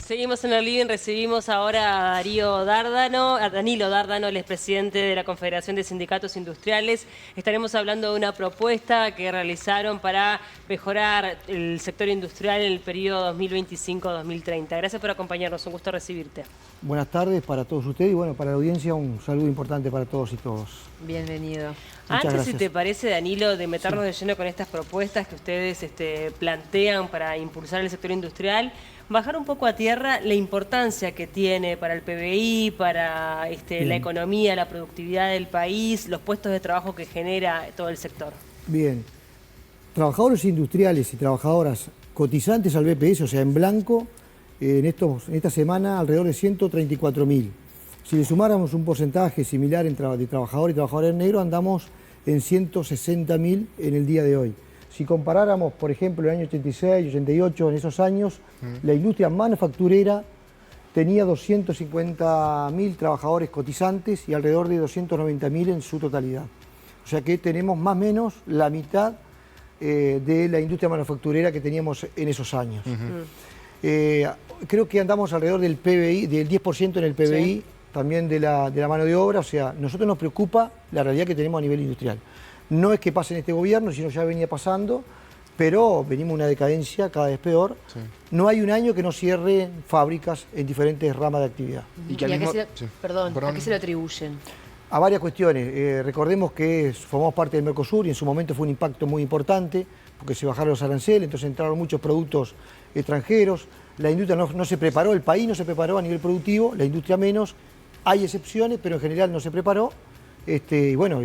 Seguimos en el living, recibimos ahora a Danilo Dárdano, el expresidente de la Confederación de Sindicatos Industriales. Estaremos hablando de una propuesta que realizaron para mejorar el sector industrial en el periodo 2025-2030. Gracias por acompañarnos, un gusto recibirte. Buenas tardes para todos ustedes y bueno, para la audiencia un saludo importante para todos y todos. Bienvenido. Antes, si te parece, Danilo, de meternos de lleno con estas propuestas que ustedes plantean para impulsar el sector industrial, bajar un poco a tierra la importancia que tiene para el PBI, para la economía, la productividad del país, los puestos de trabajo que genera todo el sector. Bien. Trabajadores industriales y trabajadoras cotizantes al BPS, o sea, en blanco, en esta semana alrededor de 134.000. Si le sumáramos un porcentaje similar de trabajadores y trabajadoras en negro, andamos en 160.000 en el día de hoy. Si comparáramos, por ejemplo, el año 86, 88, en esos años, la industria manufacturera tenía 250.000 trabajadores cotizantes y alrededor de 290.000 en su totalidad. O sea que tenemos más o menos la mitad de la industria manufacturera que teníamos en esos años. Creo que andamos alrededor del PBI, del 10% en el PBI, sí, también de la mano de obra. O sea, nosotros nos preocupa la realidad que tenemos a nivel industrial. No es que pase en este gobierno, sino ya venía pasando, pero venimos a una decadencia cada vez peor. Sí. No hay un año que no cierre fábricas en diferentes ramas de actividad. ¿Y a qué se lo atribuyen? A varias cuestiones. Recordemos que formamos parte del Mercosur y en su momento fue un impacto muy importante porque se bajaron los aranceles, entonces entraron muchos productos extranjeros. La industria no se preparó, el país no se preparó a nivel productivo, la industria menos. Hay excepciones, pero en general no se preparó. Y bueno,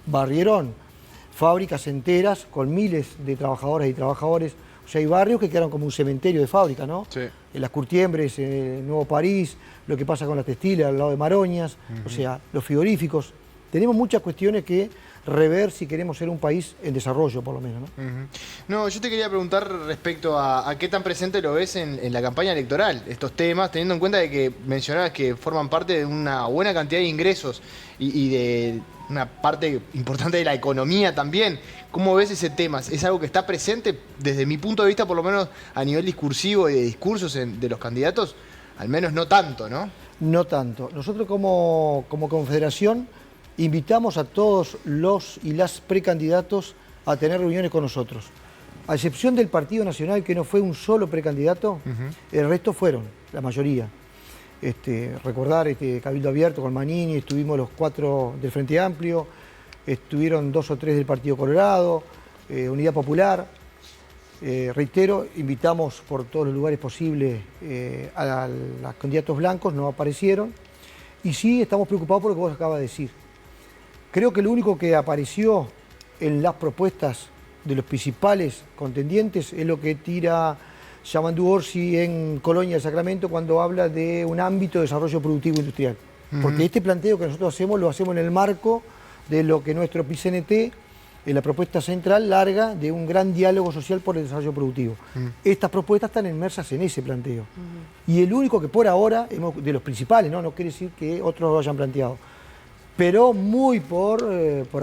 barrieron fábricas enteras con miles de trabajadoras y trabajadores. O sea, hay barrios que quedaron como un cementerio de fábrica, ¿no? Sí. En las Curtiembres, en Nuevo París, lo que pasa con las textiles al lado de Maroñas, o sea, los frigoríficos. Tenemos muchas cuestiones que rever si queremos ser un país en desarrollo, por lo menos, ¿no? No, yo te quería preguntar respecto a qué tan presente lo ves en la campaña electoral, estos temas, teniendo en cuenta de que mencionabas que forman parte de una buena cantidad de ingresos y de una parte importante de la economía también. ¿Cómo ves ese tema? ¿Es algo que está presente desde mi punto de vista, por lo menos a nivel discursivo y de discursos de los candidatos? Al menos no tanto, ¿no? No tanto. Nosotros como confederación invitamos a todos los y las precandidatos a tener reuniones con nosotros. A excepción del Partido Nacional, que no fue un solo precandidato, el resto fueron, la mayoría. Recordar Cabildo Abierto con Manini, estuvimos los 4 del Frente Amplio, estuvieron 2 o 3 del Partido Colorado, Unidad Popular. Reitero, invitamos por todos los lugares posibles a los candidatos blancos, no aparecieron. Y sí, estamos preocupados por lo que vos acabas de decir. Creo que lo único que apareció en las propuestas de los principales contendientes es lo que tira Yamandu Orsi en Colonia del Sacramento cuando habla de un ámbito de desarrollo productivo industrial. Porque este planteo que nosotros hacemos lo hacemos en el marco de lo que nuestro PICNT, en la propuesta central, larga de un gran diálogo social por el desarrollo productivo. Estas propuestas están inmersas en ese planteo. Y el único que por ahora, de los principales, no quiere decir que otros lo hayan planteado, pero muy por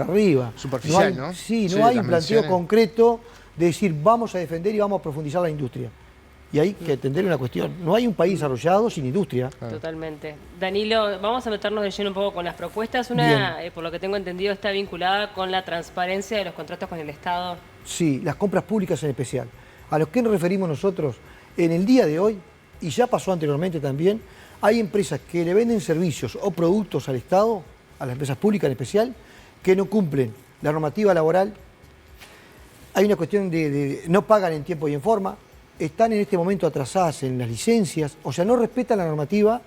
arriba. Superficial, ¿no? Sí, no hay un planteo concreto de decir vamos a defender y vamos a profundizar la industria. Y hay que entender una cuestión, no hay un país desarrollado sin industria. Totalmente. Danilo, vamos a meternos de lleno un poco con las propuestas. Una, por lo que tengo entendido, está vinculada con la transparencia de los contratos con el Estado. Sí, las compras públicas en especial. A los que nos referimos nosotros, en el día de hoy, y ya pasó anteriormente también, hay empresas que le venden servicios o productos al Estado, a las empresas públicas en especial, que no cumplen la normativa laboral. Hay una cuestión de no pagan en tiempo y en forma, están en este momento atrasadas en las licencias, o sea, no respetan la normativa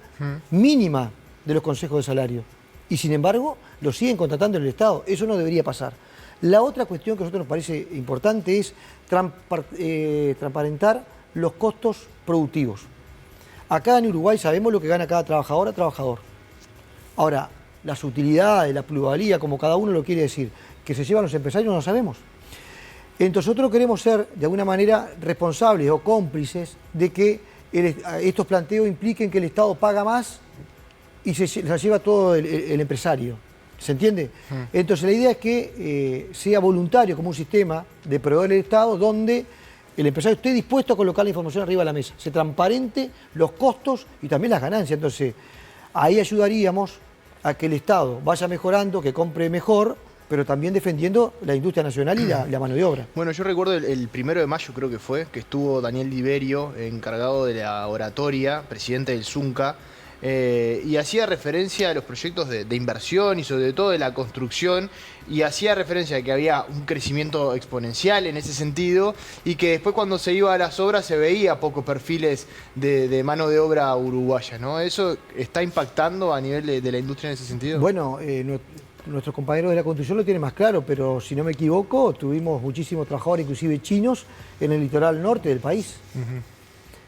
mínima de los consejos de salario. Y sin embargo, lo siguen contratando en el Estado. Eso no debería pasar. La otra cuestión que a nosotros nos parece importante es transparentar los costos productivos. Acá en Uruguay sabemos lo que gana cada trabajadora, trabajador. Ahora, las utilidades, la plusvalía, como cada uno lo quiere decir, que se llevan los empresarios no lo sabemos. Entonces nosotros queremos ser de alguna manera responsables o cómplices de que estos planteos impliquen que el Estado paga más y se lleva todo el empresario. ¿Se entiende? Entonces la idea es que sea voluntario como un sistema de proveedor del Estado donde el empresario esté dispuesto a colocar la información arriba de la mesa, se transparente los costos y también las ganancias. Entonces, ahí ayudaríamos a que el Estado vaya mejorando, que compre mejor, pero también defendiendo la industria nacional y la mano de obra. Bueno, yo recuerdo el 1 de mayo, creo que fue, que estuvo Daniel Liberio, encargado de la oratoria, presidente del Zunca, y hacía referencia a los proyectos de inversión y sobre todo de la construcción, y hacía referencia a que había un crecimiento exponencial en ese sentido, y que después cuando se iba a las obras se veía pocos perfiles de mano de obra uruguaya, ¿no? ¿Eso está impactando a nivel de la industria en ese sentido? Bueno, nuestros compañeros de la construcción lo tienen más claro, pero si no me equivoco, tuvimos muchísimos trabajadores, inclusive chinos, en el litoral norte del país,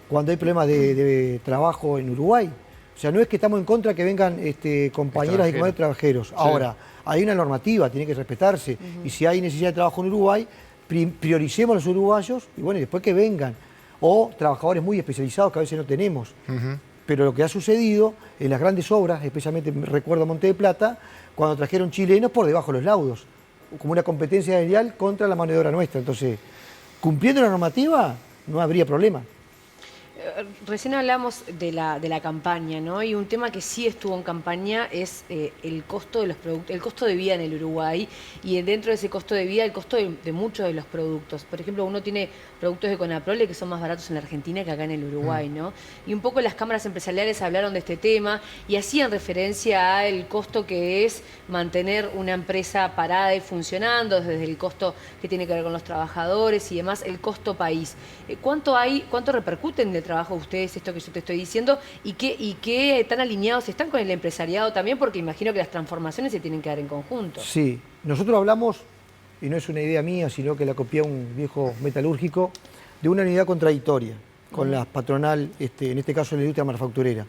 cuando hay problemas de trabajo en Uruguay. O sea, no es que estamos en contra que vengan compañeras y compañeros extranjeros. Sí. Ahora, hay una normativa, tiene que respetarse. Y si hay necesidad de trabajo en Uruguay, prioricemos a los uruguayos y bueno, y después que vengan. O trabajadores muy especializados que a veces no tenemos. Pero lo que ha sucedido en las grandes obras, especialmente recuerdo Monte de Plata, cuando trajeron chilenos por debajo de los laudos, como una competencia desleal contra la mano de obra nuestra. Entonces, cumpliendo la normativa, no habría problema. Recién hablamos de la campaña, ¿no? Y un tema que sí estuvo en campaña es el costo de los productos, el costo de vida en el Uruguay, y dentro de ese costo de vida el costo de muchos de los productos. Por ejemplo, uno tiene productos de Conaprole que son más baratos en la Argentina que acá en el Uruguay, ¿no? Y un poco las cámaras empresariales hablaron de este tema y hacían referencia al costo que es mantener una empresa parada y funcionando, desde el costo que tiene que ver con los trabajadores y demás, el costo país. ¿Cuánto repercute en el trabajo de ustedes esto que yo te estoy diciendo y qué tan alineados están con el empresariado también? Porque imagino que las transformaciones se tienen que dar en conjunto. Sí, nosotros hablamos, y no es una idea mía, sino que la copié un viejo metalúrgico, de una unidad contradictoria con la patronal, en este caso la industria manufacturera.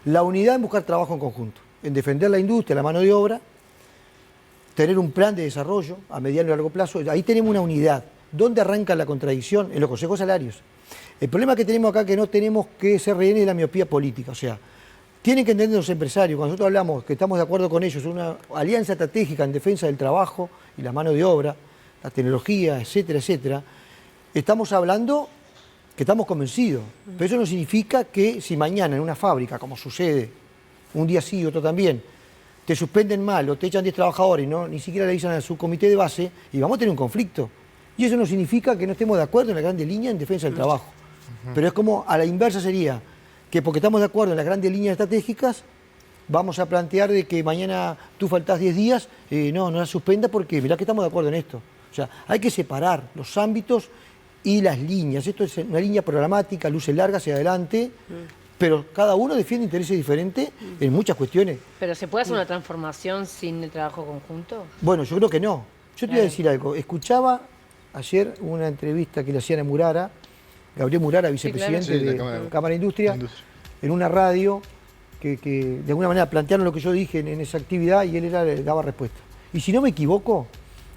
La unidad en buscar trabajo en conjunto, en defender la industria, la mano de obra, tener un plan de desarrollo a mediano y largo plazo. Ahí tenemos una unidad. ¿Dónde arranca la contradicción? En los consejos salarios. El problema que tenemos acá es que no tenemos que ser rehenes de la miopía política. O sea, tienen que entender los empresarios, cuando nosotros hablamos que estamos de acuerdo con ellos, una alianza estratégica en defensa del trabajo y la mano de obra, la tecnología, etcétera, etcétera, estamos hablando que estamos convencidos. Pero eso no significa que si mañana en una fábrica, como sucede, un día sí y otro también, te suspenden mal o te echan 10 trabajadores y ni siquiera le dicen a su comité de base, y vamos a tener un conflicto. Y eso no significa que no estemos de acuerdo en la grande línea en defensa del trabajo. Pero es como a la inversa sería que porque estamos de acuerdo en las grandes líneas estratégicas, vamos a plantear de que mañana tú faltás 10 días, no la suspenda porque mirá que estamos de acuerdo en esto. O sea, hay que separar los ámbitos y las líneas. Esto es una línea programática, luces largas hacia adelante, pero cada uno defiende intereses diferentes en muchas cuestiones. ¿Pero se puede hacer una transformación sin el trabajo conjunto? Bueno, yo creo que no. Yo te voy a decir algo. Escuchaba ayer una entrevista que le hacían a Murara, Gabriel Murara, vicepresidente de Cámara de Industria, en una radio que de alguna manera plantearon lo que yo dije en esa actividad y él daba respuesta. Y si no me equivoco,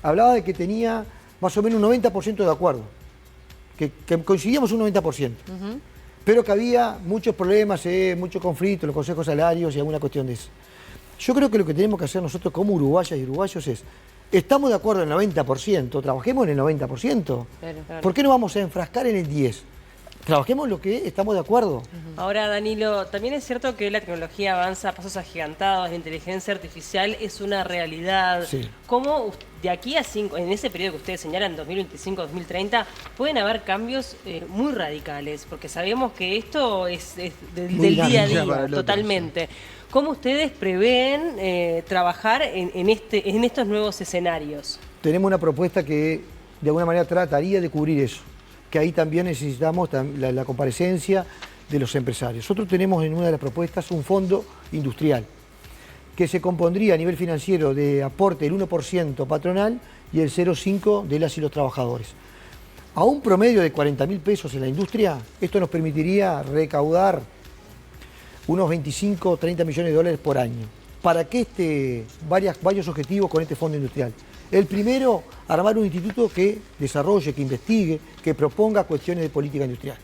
hablaba de que tenía más o menos un 90% de acuerdo, que coincidíamos un 90%, pero que había muchos problemas, muchos conflictos en los consejos salarios y alguna cuestión de eso. Yo creo que lo que tenemos que hacer nosotros como uruguayas y uruguayos es, estamos de acuerdo en el 90%, trabajemos en el 90%. Claro. ¿Por qué no vamos a enfrascar en el 10%? Trabajemos en lo que estamos de acuerdo. Ahora, Danilo, también es cierto que la tecnología avanza a pasos agigantados, la inteligencia artificial es una realidad. Sí. ¿Cómo de aquí a en ese periodo que ustedes señalan, 2025-2030, pueden haber cambios muy radicales? Porque sabemos que esto es del día a día, totalmente. ¿Cómo ustedes prevén trabajar en estos nuevos escenarios? Tenemos una propuesta que de alguna manera trataría de cubrir eso, que ahí también necesitamos la comparecencia de los empresarios. Nosotros tenemos en una de las propuestas un fondo industrial que se compondría a nivel financiero de aporte del 1% patronal y el 0,5% de las y los trabajadores. A un promedio de 40.000 pesos en la industria, esto nos permitiría recaudar unos 25 o 30 millones de dólares por año. ¿Para qué varios objetivos con este fondo industrial? El primero, armar un instituto que desarrolle, que investigue, que proponga cuestiones de política industrial,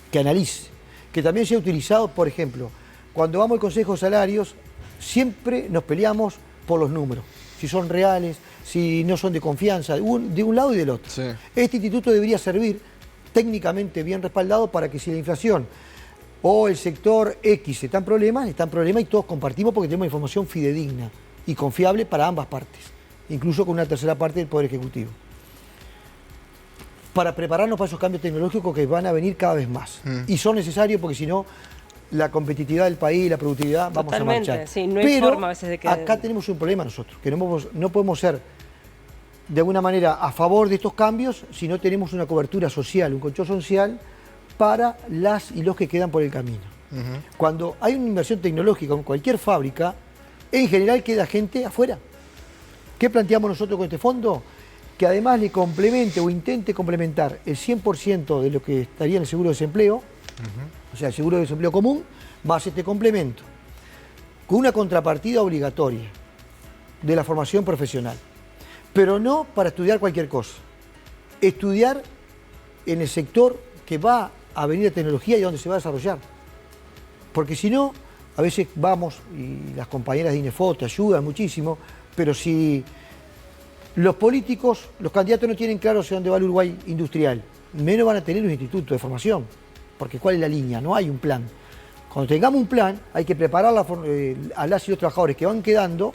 que analice, que también sea utilizado, por ejemplo, cuando vamos al Consejo de Salarios, siempre nos peleamos por los números, si son reales, si no son de confianza, de un lado y del otro. Sí. Este instituto debería servir técnicamente bien respaldado para que si la inflación o el sector X está en problemas y todos compartimos porque tenemos información fidedigna y confiable para ambas partes, incluso con una tercera parte del Poder Ejecutivo. Para prepararnos para esos cambios tecnológicos que van a venir cada vez más. Y son necesarios porque si no, la competitividad del país, la productividad, vamos a marchar. Sí, no hay Pero forma a veces de que... acá tenemos un problema nosotros, que no podemos ser de alguna manera a favor de estos cambios si no tenemos una cobertura social, un colchón social para las y los que quedan por el camino. Cuando hay una inversión tecnológica en cualquier fábrica, en general queda gente afuera. ¿Qué planteamos nosotros con este fondo? Que además le complemente o intente complementar el 100% de lo que estaría en el seguro de desempleo, o sea, el seguro de desempleo común, más este complemento, con una contrapartida obligatoria de la formación profesional. Pero no para estudiar cualquier cosa. Estudiar en el sector que va a venir de tecnología y donde se va a desarrollar. Porque si no, a veces vamos, y las compañeras de INEFO te ayudan muchísimo, pero si los políticos, los candidatos no tienen claro hacia dónde va el Uruguay industrial, menos van a tener un instituto de formación. Porque ¿cuál es la línea? No hay un plan. Cuando tengamos un plan, hay que preparar a las y los trabajadores que van quedando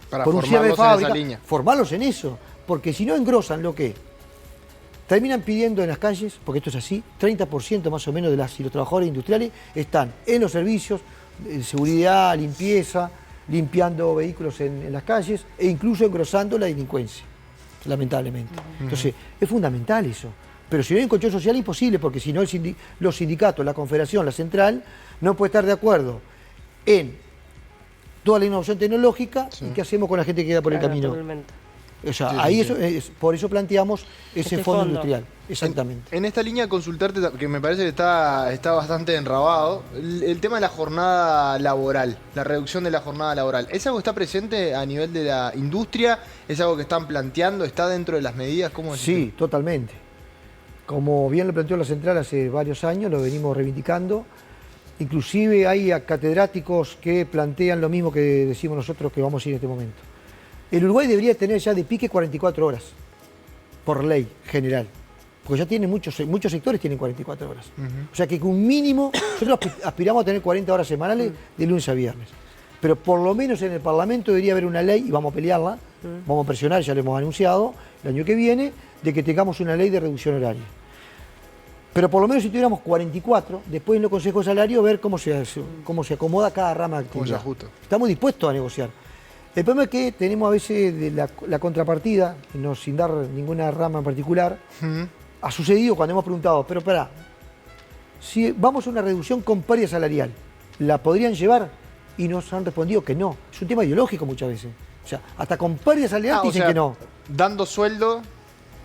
para con un cierre de formarlos en fábrica, esa línea. formarlos en eso. Porque si no engrosan lo que terminan pidiendo en las calles, porque esto es así, 30% más o menos de las y los trabajadores industriales están en los servicios, de seguridad, limpieza, limpiando vehículos en las calles e incluso engrosando la delincuencia, lamentablemente. Entonces, es fundamental eso. Pero si no hay un colchón social, imposible, porque si no los sindicatos, la confederación, la central, no puede estar de acuerdo en toda la innovación tecnológica y qué hacemos con la gente que queda por el camino. Totalmente. O sea, por eso planteamos ese Este fondo fondo industrial, exactamente. En esta línea consultarte, que me parece que está bastante enrabado, el tema de la jornada laboral, la reducción de la jornada laboral. ¿Es algo que está presente a nivel de la industria? ¿Es algo que están planteando? ¿Está dentro de las medidas? ¿Cómo es? Sí, totalmente. Como bien lo planteó la central hace varios años, lo venimos reivindicando. Inclusive hay catedráticos que plantean lo mismo que decimos nosotros que vamos a ir en este momento. El Uruguay debería tener ya de pique 44 horas, por ley general. Porque ya tiene muchos sectores tienen 44 horas. O sea que con un mínimo, nosotros aspiramos a tener 40 horas semanales de lunes a viernes. Pero por lo menos en el Parlamento debería haber una ley, y vamos a pelearla, vamos a presionar, ya lo hemos anunciado, el año que viene, de que tengamos una ley de reducción horaria. Pero por lo menos si tuviéramos 44, después en los consejos de salario ver cómo se acomoda cada rama de actividad. ¿Cómo se ajusta? Estamos dispuestos a negociar. El problema es que tenemos a veces de la contrapartida, no sin dar ninguna rama en particular, ha sucedido cuando hemos preguntado, pero espera, si vamos a una reducción con pérdida salarial, ¿la podrían llevar? Y nos han respondido que no. Es un tema ideológico muchas veces. O sea, hasta con pérdida salarial dicen que no. Dando sueldo,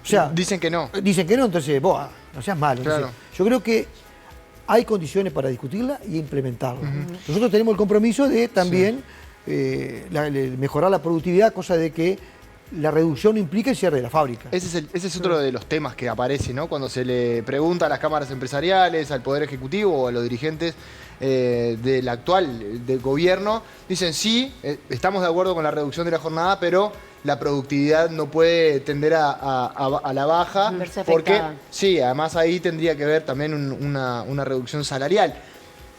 O sea, dicen que no. Dicen que no, entonces, vos, no seas malo. Claro. Entonces, yo creo que hay condiciones para discutirla y implementarla. Nosotros tenemos el compromiso de también mejorar la productividad, cosa de que la reducción no implica el cierre de la fábrica. Ese es otro de los temas que aparece, ¿no? Cuando se le pregunta a las cámaras empresariales, al Poder Ejecutivo o a los dirigentes del actual del gobierno, dicen sí, estamos de acuerdo con la reducción de la jornada, pero la productividad no puede tender a la baja. Verse Porque, afectada. sí, además ahí tendría que ver también una reducción salarial.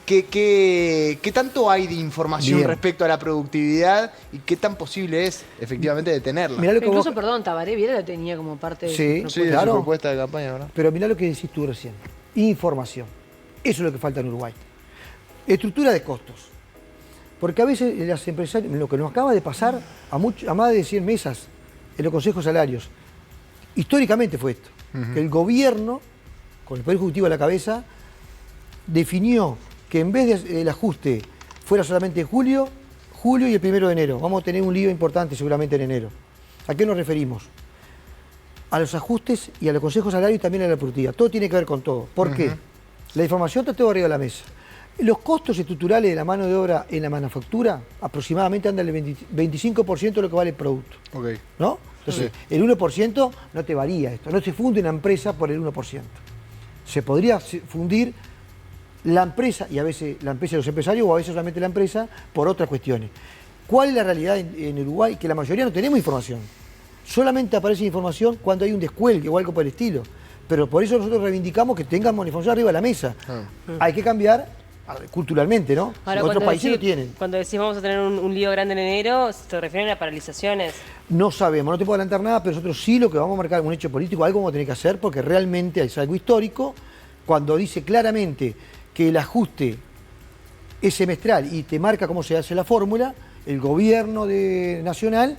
¿Qué tanto hay de información Bien. respecto a la productividad y qué tan posible es efectivamente detenerla? Mirá lo que Incluso, vos- perdón, Tabaré Viera lo tenía como parte de Sí, su Sí, propuesta. de claro. su propuesta de campaña, ¿verdad? Pero mirá lo que decís tú recién. Información. Eso es lo que falta en Uruguay. Estructura de costos. Porque a veces las empresarias, lo que nos acaba de pasar a más de 100 mesas en los consejos salarios, históricamente fue esto. Que el gobierno, con el Poder Ejecutivo a la cabeza, definió que en vez del ajuste fuera solamente julio y el 1 de enero. Vamos a tener un lío importante seguramente en enero. ¿A qué nos referimos? A los ajustes y a los consejos salarios y también a la productividad. Todo tiene que ver con todo. ¿Por qué? La información está todo arriba de la mesa. Los costos estructurales de la mano de obra en la manufactura aproximadamente andan el 25% de lo que vale el producto. Ok. ¿No? Entonces, el 1% no te varía esto. No se funde una empresa por el 1%. Se podría fundir la empresa, y a veces la empresa de los empresarios, o a veces solamente la empresa, por otras cuestiones. ¿Cuál es la realidad en Uruguay? Que la mayoría no tenemos información. Solamente aparece información cuando hay un descuelgue o algo por el estilo. Pero por eso nosotros reivindicamos que tengamos la información arriba de la mesa. Hay que cambiar culturalmente, ¿no? Ahora, Otros países decís, lo tienen. Cuando decís vamos a tener un lío grande en enero, ¿se refieren a paralizaciones? No sabemos, no te puedo adelantar nada, pero nosotros sí lo que vamos a marcar un hecho político, algo vamos a tener que hacer, porque realmente es algo histórico, cuando dice claramente que el ajuste es semestral y te marca cómo se hace la fórmula, el gobierno nacional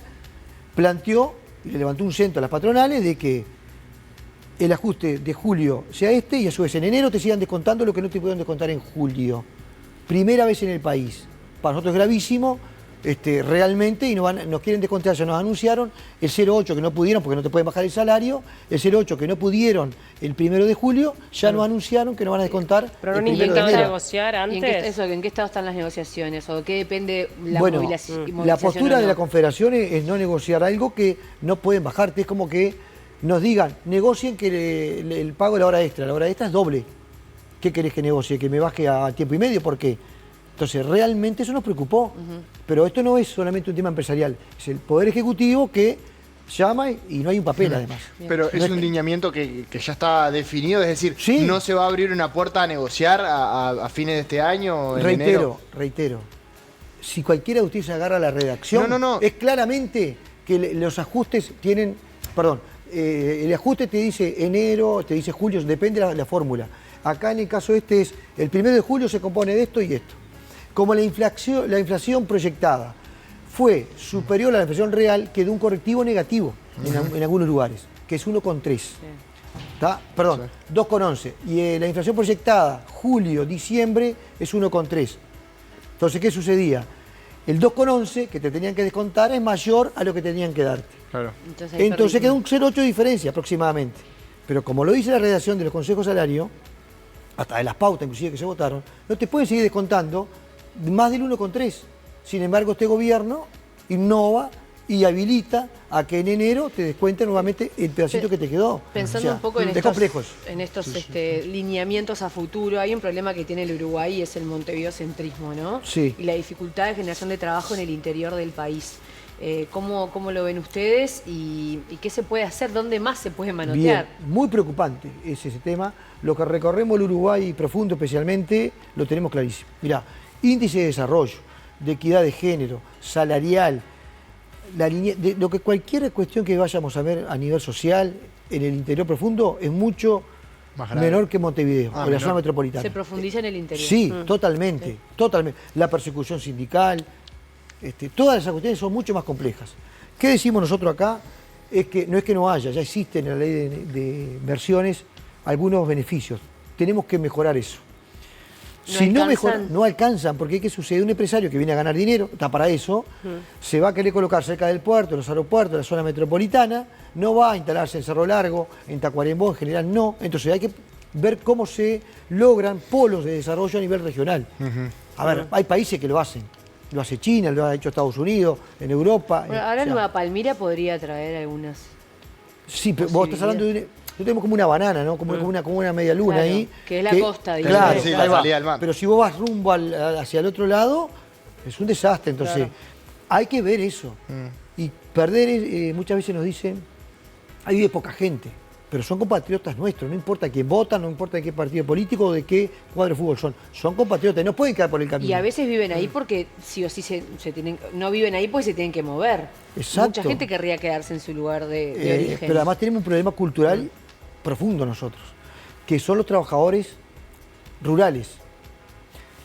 planteó y le levantó un centro a las patronales de que el ajuste de julio sea este y a su vez en enero te sigan descontando lo que no te pudieron descontar en julio. Primera vez en el país. Para nosotros es gravísimo, realmente, y nos quieren descontar, ya nos anunciaron el 0,8 que no pudieron porque no te pueden bajar el salario, el 0,8 que no pudieron el 1 de julio, ya nos anunciaron que nos van a descontar ¿Pero el no han 1 de intentado enero. negociar antes? ¿En qué estado están las negociaciones? ¿O qué depende la Bueno, movilización? la postura o no? de la Confederación es no negociar algo que no pueden bajarte. Es como que nos digan, negocien que el pago de la hora extra. La hora extra es doble. ¿Qué querés que negocie? ¿Que me baje a tiempo y medio? ¿Por qué? Entonces, realmente eso nos preocupó. Pero esto no es solamente un tema empresarial. Es el Poder Ejecutivo que llama y no hay un papel, además. Pero es un lineamiento que ya está definido, es decir, Sí. no se va a abrir una puerta a negociar a fines de este año, en enero. Reitero. Si cualquiera de ustedes se agarra a la redacción, No. es claramente que los ajustes tienen, el ajuste te dice enero, te dice julio, depende de la fórmula. Acá en el caso este es, el 1 de julio se compone de esto y esto. Como la inflación proyectada fue superior a la inflación real, quedó un correctivo negativo en algunos lugares, que es 1,3. ¿Tá? Perdón, 2,11. Y la inflación proyectada julio-diciembre es 1,3. Entonces, ¿qué sucedía? El 2,11 que te tenían que descontar es mayor a lo que tenían que darte. Claro. Entonces quedó un 0,8 de diferencia aproximadamente. Pero como lo dice la redacción de los consejos salarios, hasta de las pautas inclusive que se votaron, no te pueden seguir descontando más del 1,3. Sin embargo, este gobierno innova y habilita a que en enero te descuenten nuevamente el pedacito que te quedó. Pensando un poco en estos Sí. lineamientos a futuro, hay un problema que tiene el Uruguay y es el montevideocentrismo, ¿no? Sí. Y la dificultad de generación de trabajo en el interior del país. ¿Cómo lo ven ustedes y qué se puede hacer? ¿Dónde más se puede manotear? Bien, muy preocupante es ese tema. Lo que recorremos el Uruguay profundo especialmente, lo tenemos clarísimo. Mirá, índice de desarrollo, de equidad de género, salarial, lo que cualquier cuestión que vayamos a ver a nivel social en el interior profundo es mucho menor que Montevideo, o la zona metropolitana. ¿Se profundiza en el interior? Sí, totalmente. La persecución sindical, todas esas cuestiones son mucho más complejas. ¿Qué decimos nosotros acá? Es que no haya, ya existen en la ley de inversiones algunos beneficios. Tenemos que mejorar eso. No alcanzan, porque ¿qué sucede? Un empresario que viene a ganar dinero, está para eso, se va a querer colocar cerca del puerto, los aeropuertos, la zona metropolitana, no va a instalarse en Cerro Largo, en Tacuarembó, en general no. Entonces hay que ver cómo se logran polos de desarrollo a nivel regional. A ver, hay países que lo hacen. Lo hace China, lo ha hecho Estados Unidos, en Europa. Bueno, ahora Nueva Palmira podría traer algunas. Sí, pero vos estás hablando de... Nosotros tenemos como una banana, ¿no? Como una media luna, claro, ahí. que es la costa, digamos. Claro, sí, ahí la va. salida al mar. Pero si vos vas rumbo hacia el otro lado, es un desastre. Entonces, hay que ver eso. Y perder, muchas veces nos dicen, ahí vive poca gente, pero son compatriotas nuestros, no importa quién votan, no importa de qué partido político o de qué cuadro de fútbol son compatriotas, no pueden quedar por el camino. Y a veces viven ahí porque sí o sí no viven ahí porque se tienen que mover. Exacto. Mucha gente querría quedarse en su lugar de origen. Pero además tenemos un problema cultural profundo nosotros, que son los trabajadores rurales.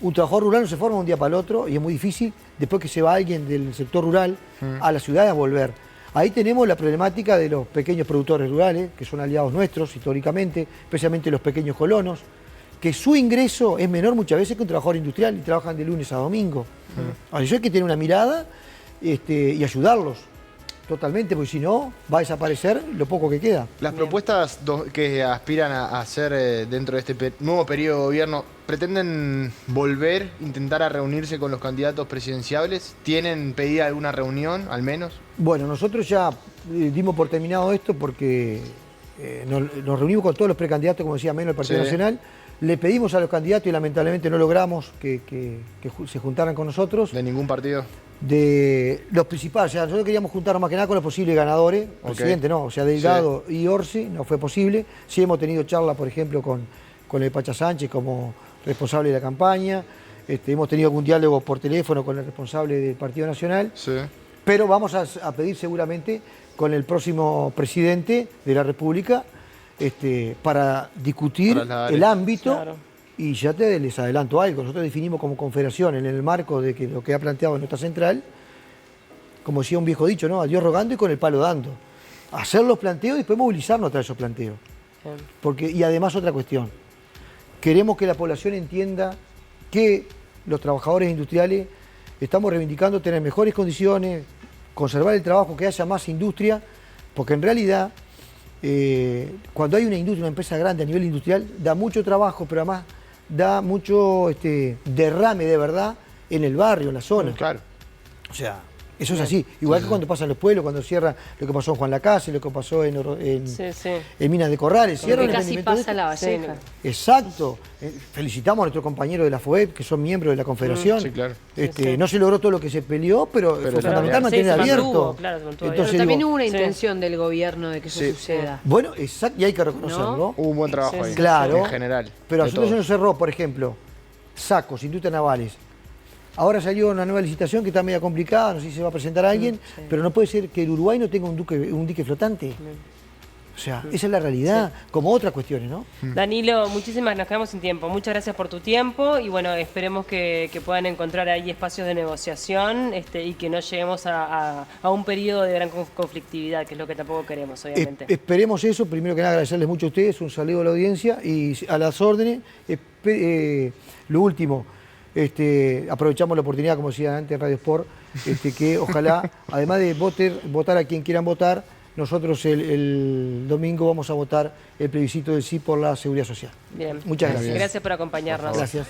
Un trabajador rural no se forma de un día para el otro y es muy difícil, después que se va alguien del sector rural a la ciudad a volver. Ahí tenemos la problemática de los pequeños productores rurales, que son aliados nuestros históricamente, especialmente los pequeños colonos, que su ingreso es menor muchas veces que un trabajador industrial y trabajan de lunes a domingo. Ahora, eso hay que tener una mirada y ayudarlos totalmente, porque si no, va a desaparecer lo poco que queda. Las propuestas que aspiran a hacer dentro de este nuevo periodo de gobierno, ¿pretenden intentar a reunirse con los candidatos presidenciables? ¿Tienen pedida alguna reunión, al menos? Bueno, nosotros ya dimos por terminado esto porque nos reunimos con todos los precandidatos, como decía Meno, del Partido Nacional. Le pedimos a los candidatos y lamentablemente no logramos que se juntaran con nosotros. ¿De ningún partido? de los principales. O sea, nosotros queríamos juntarnos más que nada con los posibles ganadores, presidente no, o sea, Delgado y Orsi, no fue posible. Sí hemos tenido charlas, por ejemplo, con el Pacha Sánchez como responsable de la campaña. Hemos tenido algún diálogo por teléfono con el responsable del Partido Nacional. Sí. Pero vamos a pedir seguramente con el próximo presidente de la República para discutir el ámbito. Claro. Y ya les adelanto algo, nosotros definimos como confederación en el marco de que lo que ha planteado nuestra central, como decía un viejo dicho, ¿no? A Dios rogando y con el palo dando. Hacer los planteos y después movilizarnos tras esos planteos. Y además otra cuestión, queremos que la población entienda que los trabajadores industriales estamos reivindicando tener mejores condiciones, conservar el trabajo, que haya más industria, porque en realidad cuando hay una industria, una empresa grande a nivel industrial, da mucho trabajo, pero además da mucho derrame de verdad en el barrio, en la zona. Claro. O sea, eso es así. Igual que cuando pasa en los pueblos, cuando cierra lo que pasó en Juan Lacase, lo que pasó en Minas de Corrales. Porque casi pasa la Valleja. Exacto. Felicitamos a nuestros compañeros de la FOEP, que son miembros de la Confederación. Sí, claro. No se logró todo lo que se peleó, pero fue fundamental mantener abierto. Entonces, también hubo una intención del gobierno de que eso suceda. Bueno, exacto, y hay que reconocerlo. ¿No? Hubo un buen trabajo ahí. Claro. En general. Pero a nosotros se nos cerró, por ejemplo, sacos, industrias navales. Ahora salió una nueva licitación que está media complicada, no sé si se va a presentar a alguien, pero no puede ser que el Uruguay no tenga un dique flotante. O sea, esa es la realidad, como otras cuestiones, ¿no? Danilo, nos quedamos sin tiempo. Muchas gracias por tu tiempo y bueno, esperemos que puedan encontrar ahí espacios de negociación y que no lleguemos a un periodo de gran conflictividad, que es lo que tampoco queremos, obviamente. Esperemos eso. Primero que nada, agradecerles mucho a ustedes, un saludo a la audiencia y a las órdenes. Lo último, aprovechamos la oportunidad, como decía antes en Radio Sport, que ojalá, además de votar a quien quieran votar, nosotros el domingo vamos a votar el plebiscito del sí por la seguridad social. Bien. Muchas gracias. Gracias por acompañarnos. Gracias.